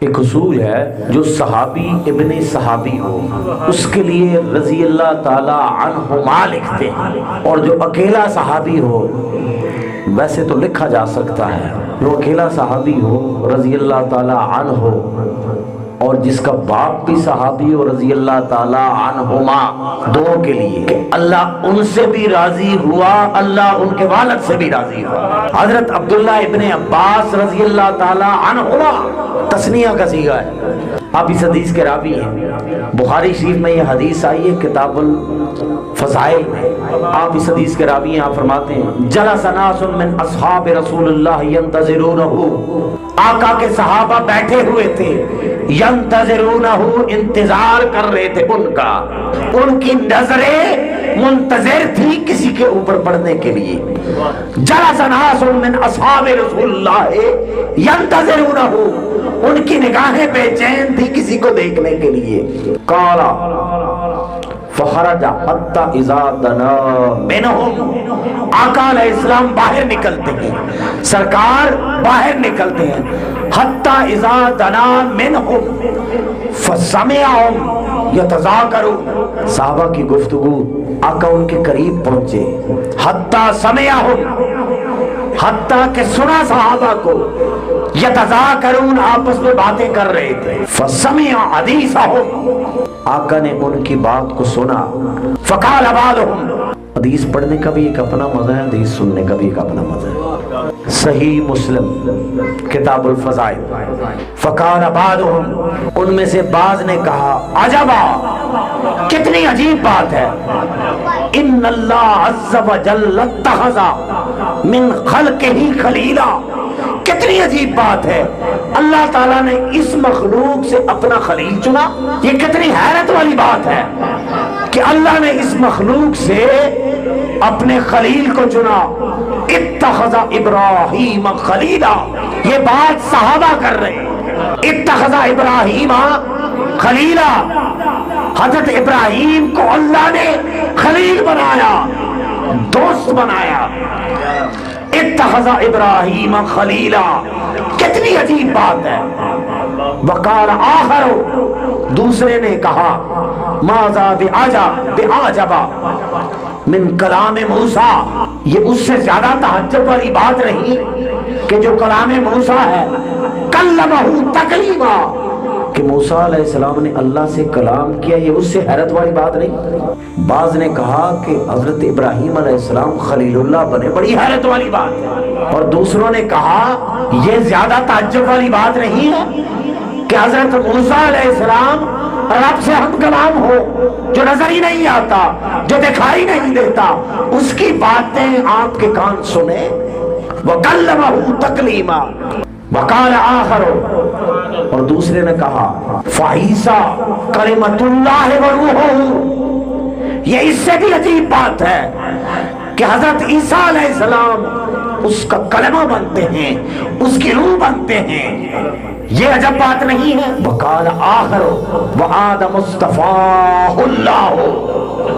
ایک اصول ہے، جو صحابی ابن صحابی ہو اس کے لیے رضی اللہ تعالی عنہما لکھتے ہیں، اور جو اکیلا صحابی ہو ویسے تو لکھا جا سکتا ہے، جو اکیلا صحابی ہو رضی اللہ تعالی عنہ ہو، اور جس کا باپ بھی صحابی ہو رضی اللہ تعالی عنہما، دونوں کے لیے کہ اللہ ان سے بھی راضی ہوا، اللہ ان کے والد سے بھی راضی ہوا۔ حضرت عبداللہ ابن عباس رضی اللہ تعالی عنہما تثنیہ کا صیغہ ہے، آپ اس حدیث کے راوی ہیں۔ بخاری شریف میں یہ حدیث آئی ہے کتاب الفضائل میں، آپ اس حدیث کے راوی ہیں۔ آپ فرماتے ہیں جلس ناس من اصحاب رسول اللہ ینتظرونہ، آقا کے صحابہ بیٹھے ہوئے تھے، ینتظرونہ انتظار کر رہے تھے ان کا، ان کی نظریں منتظر تھی کسی کے اوپر پڑھنے کے لیے۔ جلس ناس من اصحاب رسول اللہ ینتظرونہ، ان کی نگاہیں بے چین تھی کسی کو دیکھنے کے لیے۔ قالا فخرج حتی اذا دنا منہم، آقا علیہ السلام باہر نکلتے ہیں، سرکار باہر نکلتے ہیں، حتی اذا دنا منہم فسمعہم یتذاکرون، صحابہ کی گفتگو، آقا ان کے قریب پہنچے، حتی سمعہم، حتیٰ کہ سنا صحابہ کو، یتذاکرون آپس میں باتیں کر رہے تھے، فسمع حدیثہم، آقا نے ان کی بات کو سنا، فقال بعضہم، حدیث پڑھنے کا بھی ایک اپنا مزہ ہے، حدیث سننے کا بھی ایک اپنا مزہ ہے۔ صحیح مسلم کتاب الفضائل، فقال بعضہم، ان میں سے بعض نے کہا عجبا، کتنی عجیب بات ہے، ان اللہ عز وجل اتخذ من خلقہ خلیلا، کتنی عجیب بات ہے، اللہ تعالیٰ نے اس مخلوق سے اپنا خلیل چنا، یہ کتنی حیرت والی بات ہے کہ اللہ نے اس مخلوق سے اپنے خلیل کو چنا۔ اتخذ ابراہیم خلیلا، یہ بات صحابہ کر رہے ہیں، اتخذ ابراہیم خلیلا، حضرت ابراہیم کو اللہ نے خلیل بنایا، دوست بنایا، اتخذ ابراہیم خلیلا، کتنی عجیب بات ہے۔ وقال آخر، دوسرے نے کہا ماذا بعجب من کلام موسیٰ، یہ اس سے زیادہ تعجب والی بات نہیں کہ جو کلام موسیٰ ہے، کلمہ تکلیما، کہ موسیٰ علیہ السلام نے اللہ سے کلام کیا، یہ اس سے حیرت والی بات نہیں۔ بعض نے کہا کہ حضرت ابراہیم علیہ السلام خلیل اللہ بنے، بڑی حیرت والی بات ہے، اور دوسروں نے کہا یہ زیادہ تعجب والی بات نہیں ہے کہ حضرت موسیٰ علیہ السلام رب سے ہم کلام ہو، جو نظر ہی نہیں آتا، جو دکھائی نہیں دیتا، اس کی باتیں آپ کے کان سنے۔ وَكَلَّمَهُ تَكْلِيمًا، وقال آخر، اور دوسرے نے کہا فعیسیٰ کلمۃ اللہ وروحہ، یہ اس سے بھی عجیب بات ہے کہ حضرت عیسیٰ علیہ السلام اس کا کلمہ بنتے ہیں، اس کی روح بنتے ہیں، یہ عجب بات نہیں ہے۔ وقال آخر وآدم اصطفاہ اللہ،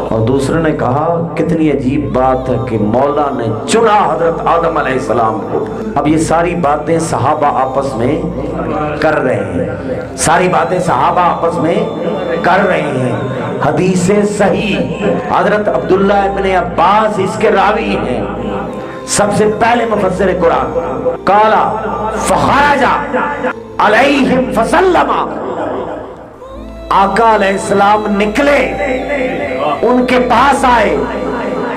اور دوسرے نے کہا کتنی عجیب بات ہے کہ مولا نے چنا حضرت آدم علیہ السلام کو۔ اب یہ ساری باتیں صحابہ آپس میں کر رہے ہیں، ساری باتیں صحابہ آپس میں کر رہے ہیں، حدیث صحیح، حضرت عبداللہ ابن عباس اس کے راوی ہیں، سب سے پہلے مفسر قرآن۔ قالا فخرج علیہم فسلم، آقا علیہ السلام نکلے، ان کے پاس آئے،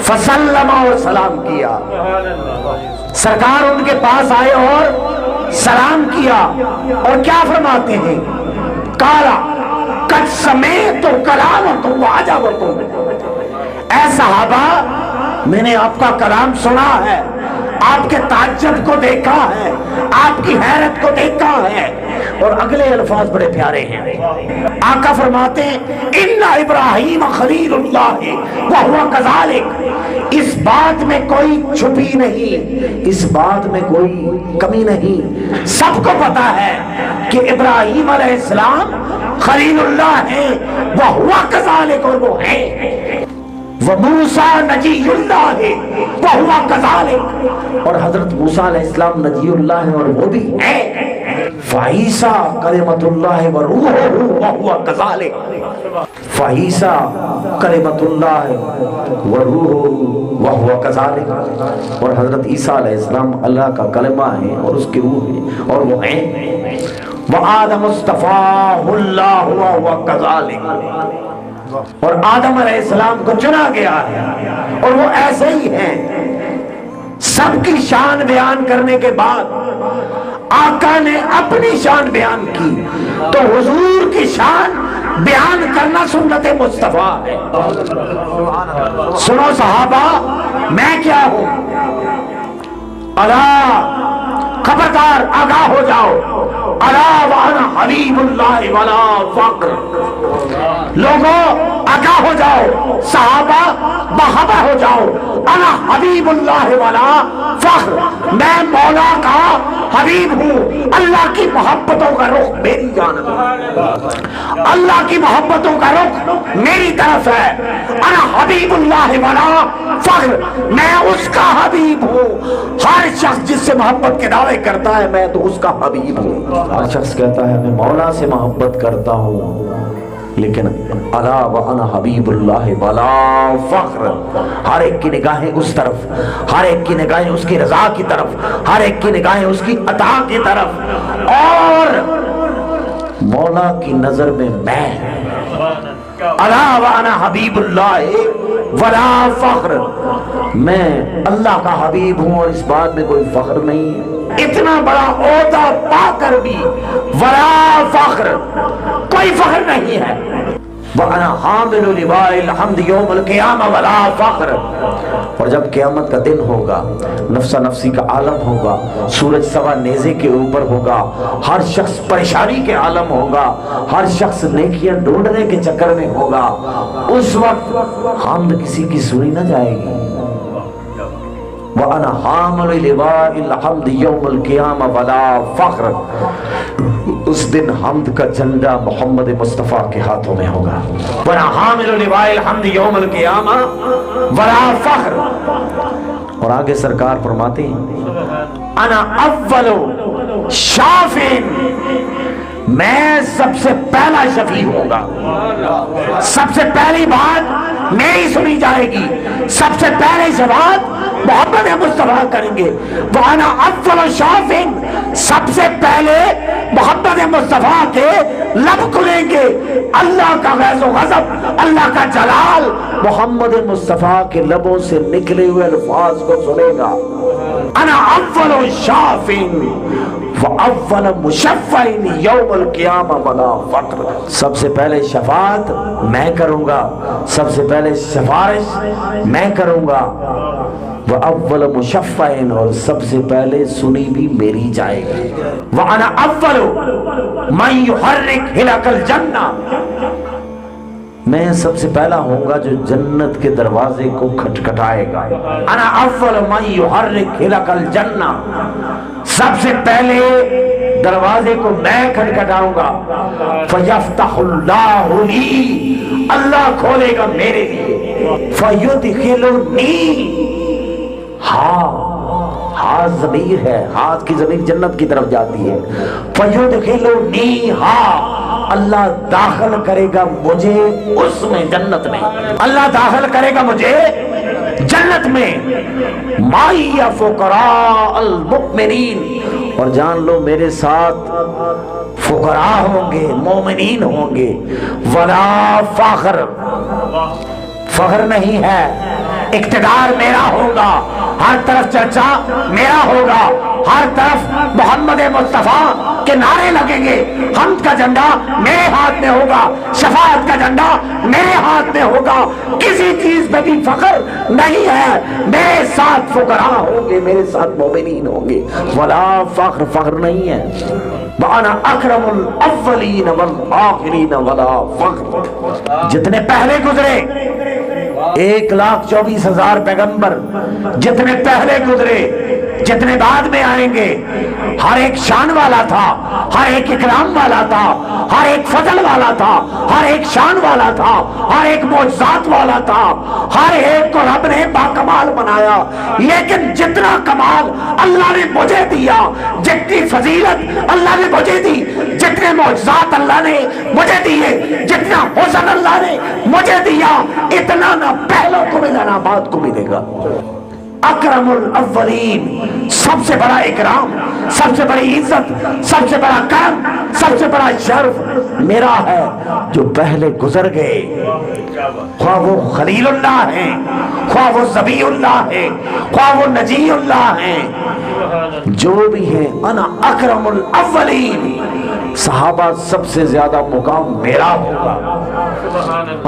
فسلم، اور سلام کیا، سرکار ان کے پاس آئے اور سلام کیا، اور کیا فرماتے ہیں، قالا قد سمعت کلامکم وعجبکم، اے صحابہ میں نے آپ کا کلام سنا ہے، آپ کے تعجب کو دیکھا ہے، آپ کی حیرت کو دیکھا ہے، اور اگلے الفاظ بڑے پیارے ہیں، آقا فرماتے ہیں ان ابراہیم خلیل اللہ وہو کذالک، اس بات میں کوئی چھپی نہیں، اس بات میں کوئی کمی نہیں، سب کو پتا ہے کہ ابراہیم علیہ السلام خلیل اللہ ہیں، وہو کذالک، اور وہ ہیں، وموسیٰ نجی اللہ ہے وہو کذالک، اور حضرت موسیٰ علیہ السلام نجی اللہ ہے اور وہ بھی ہے۔ فعیسیٰ کلمۃ اللہ و روحہ وہو کذالک، فعیسیٰ کلمۃ اللہ و روحہ وہو کذالک، اور حضرت عیسیٰ علیہ السلام اللہ کا کلمہ ہے اور اس کی روح ہے اور وہ ہیں، وآدم اصطفاہ اللہ وہو کذالک، اور آدم علیہ السلام کو چنا گیا ہے اور وہ ایسے ہی ہیں۔ سب کی شان بیان کرنے کے بعد آقا نے اپنی شان بیان کی، تو حضور کی شان بیان کرنا سنت مصطفیٰ ہے۔ سنو صحابہ، میں کیا ہوں؟ الا خبردار آگاہ ہو جاؤ، الا وانا حبیب اللہ ولا فخر، لوگوں آگاہ ہو جاؤ، صحابہ باخبر ہو جاؤ، انا حبیب اللہ ولا فخر، میں مولا کا حبیب ہوں، اللہ کی محبتوں کا رخ میری جانب ہے، اللہ کی محبتوں کا رخ میری طرف ہے، انا حبیب اللہ ولا فخر، میں اس کا حبیب ہوں۔ ہر شخص جس سے محبت کے دعوے کرتا ہے میں تو اس کا حبیب ہوں، ہر شخص کہتا ہے میں مولا سے محبت کرتا ہوں، لیکن الا وانا حبیب اللہ ولا فخر، ہر ایک کی نگاہیں اس طرف، ہر ایک کی نگاہیں اس کی رضا کی طرف، ہر ایک کی نگاہیں اس کی عطا کی طرف، اور مولا کی نظر میں الا وانا حبیب اللہ ولا فخر، میں اللہ کا حبیب ہوں اور اس بات میں کوئی فخر نہیں ہے۔ اتنا بڑا عہدہ پا کر بھی ولا فخر، کوئی فخر نہیں ہے۔ وَأَنَا حَامِلُ لِوَاءِ الْحَمْدِ يَوْمَ الْقِيَامَةِ وَلَا فَخْرٍ، اور جب قیامت کا دن ہوگا، نفسا نفسی کا عالم ہوگا، سورج سوا نیزے کے اوپر ہوگا، ہر شخص پریشانی کے عالم ہوگا، ہر شخص نیکیاں ڈھونڈنے کے چکر میں ہوگا، اس وقت حمد کسی کی سنی نہ جائے گی۔ وَأَنَا حَامِلُ لِوَاءِ الْحَمْدِ يَوْمَ الْقِيَامَةِ وَلَا فَخْرٍ، اس دن حمد کا جھنڈا محمد مصطفیٰ کے ہاتھوں میں ہوگا۔ وَأَنَا حَامِلُ لِوَاءِ الْحَمْدِ يَوْمَ الْقِيَامَةِ وَلَا فَخْرٍ، اور آگے سرکار فرماتے ہیں انا اول شافٍ، میں سب سے پہلا شفیع ہوں گا، سب سے پہلی بات میری سنی جائے گی، سب سے پہلی شفاعت محمد مصطفیٰ کریں گے۔ وَأَنَا أَوَّلُ شَافٍ، سب سے پہلے محمد مصطفیٰ کے لب کھلیں گے، اللہ کا غیظ و غضب، اللہ کا جلال محمد مصطفیٰ کے لبوں سے نکلے ہوئے الفاظ کو سنے گا۔ انا اول شافٍ وَأَوَّلُ مُشَفَّعٍ يَوْمَ الْقِيَامَةِ وَلَا فَخْرٍ، سب سے پہلے شفاعت میں کروں گا، سب سے پہلے سفارش میں کروں گا، وَأَوَّلُ مُشَفَّعٍ، اور سب سے پہلے سنی بھی میری جائے گی۔ وَأَنَا أَوَّلُ مَن يُحَرِّكُ حِلَقَ الْجَنَّةِ، میں سب سے پہلا ہوں گا جو جنت کے دروازے کو کھٹکھٹائے گا۔ انا اول من یحرک حلق الجنہ، سب سے پہلے دروازے کو میں کھٹکھٹاؤں گا۔ فیفتح اللہ لی، اللہ کھولے گا میرے لیے۔ فیدخلنی، ہاتھ ضمیر ہے، ہاتھ کی ضمیر جنت کی طرف جاتی ہے۔ فیدخلنی، اللہ داخل کرے گا مجھے اس میں، جنت میں، اللہ داخل کرے گا مجھے جنت میں۔ معی فقراء المؤمنین، اور جان لو میرے ساتھ فقراء ہوں گے، مومنین ہوں گے۔ ولا فخر، فخر نہیں ہے، اقتدار میرا ہوگا، ہر طرف چرچا میرا ہوگا، ہر طرف محمد مصطفیٰ کے نعرے لگیں گے، حمد کا جھنڈا میرے ہاتھ میں ہوگا، شفاعت کا جھنڈا میرے ہاتھ میں ہوگا، کسی چیز پہ بھی فخر نہیں ہے، میرے ساتھ فقراء ہوں گے، میرے ساتھ مومنین ہوں گے۔ ولا فخر، فخر نہیں ہے۔ وَأَنَا أَكْرَمُ الْأَوَّلِينَ وَالْآخِرِينَ وَلَا فَخْرٍ، جتنے پہلے گزرے 1,24,000 پیغمبر، جتنے پہلے گزرے، جتنے بعد میں آئیں گے، ہر ایک شان والا تھا، ہر ایک اکرام والا تھا، ہر ایک فضل والا تھا، ہر ایک شان والا تھا، ہر ایک معجزات والا تھا، ہر ایک کو رب نے باکمال بنایا۔ لیکن جتنا کمال اللہ نے مجھے دیا، جتنی فضیلت اللہ نے مجھے دی، جتنے معجزات اللہ نے مجھے دیے، جتنا حسن اللہ نے مجھے دیا، اتنا نہ پہلوں کو ملا نہ بعد کو ملے گا۔ اکرم الاولین، سب سے بڑا اکرام، سب سے بڑی عزت، سب سے بڑا کرم، سب سے بڑا شرف میرا ہے جو پہلے گزر گئے، خواہ وہ خلیل اللہ ہیں، خواہ وہ ذبیح اللہ ہیں، خواہ وہ نجی اللہ ہیں، جو بھی ہیں، انا اکرم الاولین، صحابہ سب سے زیادہ مقام میرا ہوگا،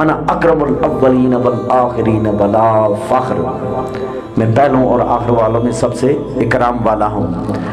انا اکرم الاولین والآخرین بلا فخر، میں پہلوں اور آخر والوں میں سب سے اکرام والا ہوں۔